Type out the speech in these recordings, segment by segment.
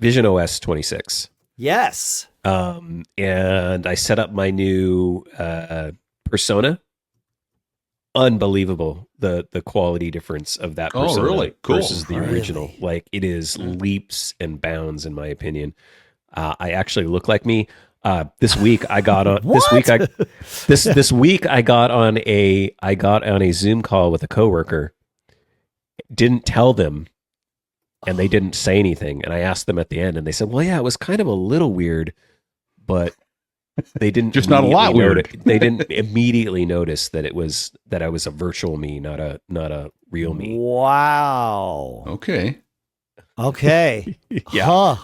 VisionOS 26. Yes. And I set up my new persona. Unbelievable the quality difference of that persona really? Cool. versus the original. Like it is leaps and bounds in my opinion. I actually look like me. This week I got on this week I got on a Zoom call with a coworker. Didn't tell them, and they didn't say anything. And I asked them at the end, and they said, "Well, yeah, it was kind of a little weird, but they didn't just not a lot weird." They didn't immediately notice that I was a virtual me, not a real me." Wow. Okay. Yeah. Huh.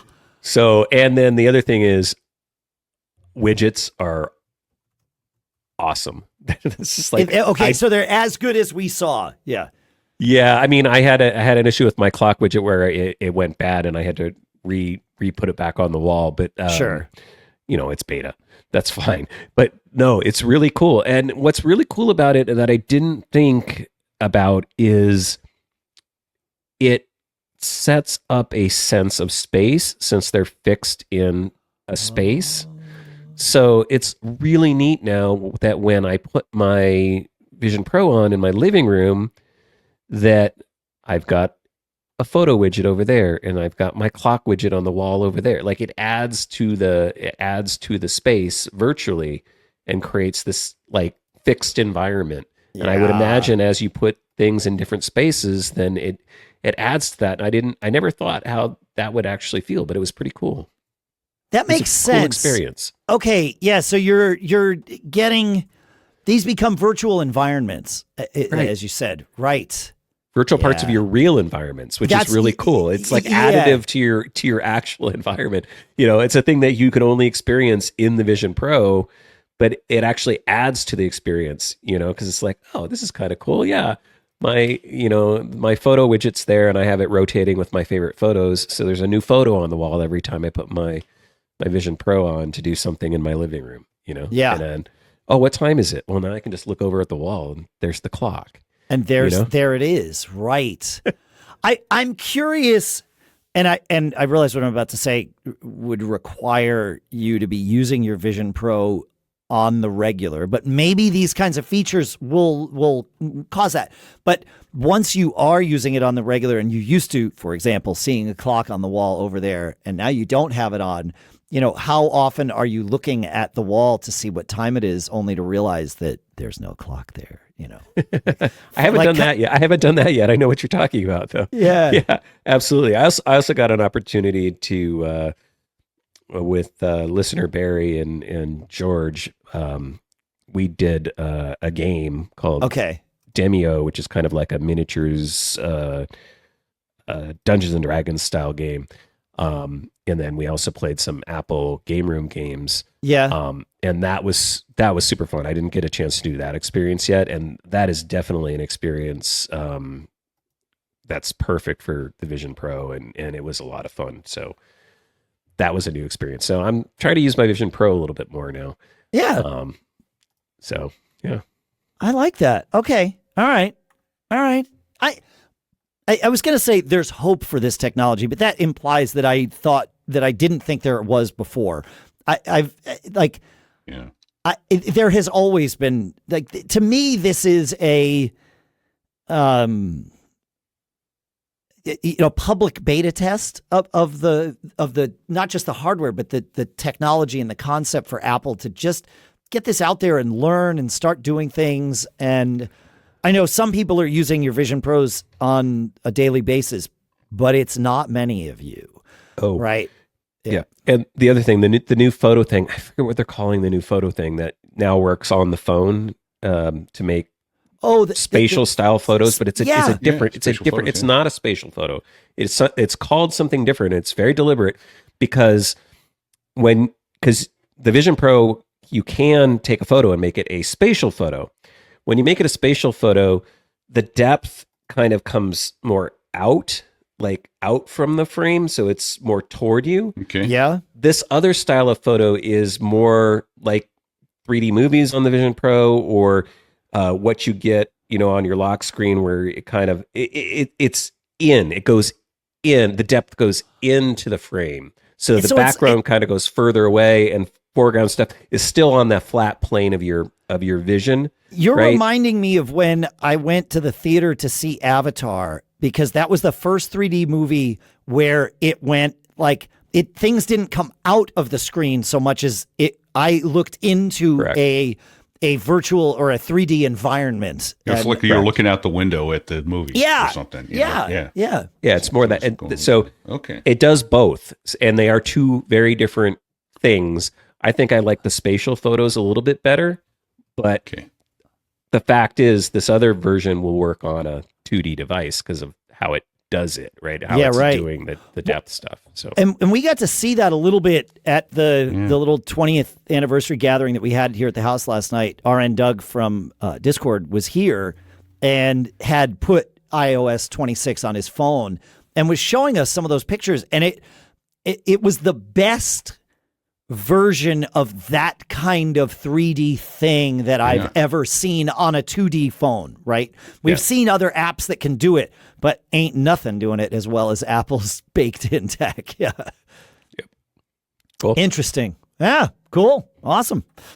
So, and then the other thing is, widgets are awesome. This is like so they're as good as we saw. Yeah. Yeah, I mean, I had an issue with my clock widget where it went bad, and I had to re-put it back on the wall. But sure, it's beta. That's fine. But no, it's really cool. And what's really cool about it that I didn't think about is it sets up a sense of space since they're fixed in a space. So it's really neat now that when I put my Vision Pro on in my living room, that I've got a photo widget over there and I've got my clock widget on the wall over there. Like it adds to the space virtually and creates this like fixed environment. Yeah. And I would imagine as you put things in different spaces, then it adds to that. And I never thought how that would actually feel, but it was pretty cool. That makes sense. Cool experience. Okay, yeah. So you're getting these become virtual environments, right, as you said, right? Virtual parts of your real environments, which is really cool. It's like additive to your actual environment. It's a thing that you can only experience in the Vision Pro, but it actually adds to the experience. Because it's like, oh, this is kind of cool. Yeah, my photo widget's there, and I have it rotating with my favorite photos. So there's a new photo on the wall every time I put my Vision Pro on to do something in my living room. Yeah. And then, oh, what time is it? Well, now I can just look over at the wall, and there's the clock. And there it is, right? I'm curious, and I realize what I'm about to say would require you to be using your Vision Pro on the regular, but maybe these kinds of features will cause that. But once you are using it on the regular, and you used to, for example, seeing a clock on the wall over there, and now you don't have it on, how often are you looking at the wall to see what time it is, only to realize that there's no clock there? I haven't done that yet. I know what you're talking about, though. Yeah, absolutely. I also got an opportunity to with listener Barry and George. We did a game called Demio, which is kind of like a miniatures Dungeons and Dragons style game. And then we also played some Apple Game Room games. Yeah. And that was super fun. I didn't get a chance to do that experience yet. And that is definitely an experience that's perfect for the Vision Pro. And it was a lot of fun. So that was a new experience. So I'm trying to use my Vision Pro a little bit more now. Yeah. So, yeah. I like that. Okay. All right. I was going to say there's hope for this technology, but that implies that I thought that I didn't think there was before. There has always been, like, to me, this is a, public beta test of the not just the hardware, but the technology and the concept for Apple to just get this out there and learn and start doing things. And I know some people are using your Vision Pros on a daily basis, but it's not many of you. Oh, right. Yeah. And the other thing, the new photo thing, I forget what they're calling the new photo thing that now works on the phone to make spatial style photos, but it's a different, it's not a spatial photo. It's called something different. It's very deliberate because the Vision Pro, you can take a photo and make it a spatial photo. When you make it a spatial photo, the depth kind of comes more out from the frame, so it's more toward you. Okay. Yeah. This other style of photo is more like 3D movies on the Vision Pro, or what you get, on your lock screen, where it kind of it goes in, the depth goes into the frame. So the So background kind of goes further away, and foreground stuff is still on that flat plane of your vision. You're right? reminding me of when I went to the theater to see Avatar, because that was the first 3D movie where it went like things didn't come out of the screen so much as I looked into Correct. a virtual or a 3D environment. It's like you're looking out the window at the movie or something. Yeah. Yeah, it's more that. And so okay. it does both, and they are two very different things. I think I like the spatial photos a little bit better, but the fact is this other version will work on a 2D device because of how it does it, right? How it's doing the depth stuff. So and we got to see that a little bit at the little 20th anniversary gathering that we had here at the house last night. RN Doug from Discord was here and had put iOS 26 on his phone and was showing us some of those pictures, and it was the best version of that kind of 3D thing that I've ever seen on a 2D phone, right? We've seen other apps that can do it, but ain't nothing doing it as well as Apple's baked in tech. Yeah. Yep. Cool. Interesting. Yeah, cool. Awesome.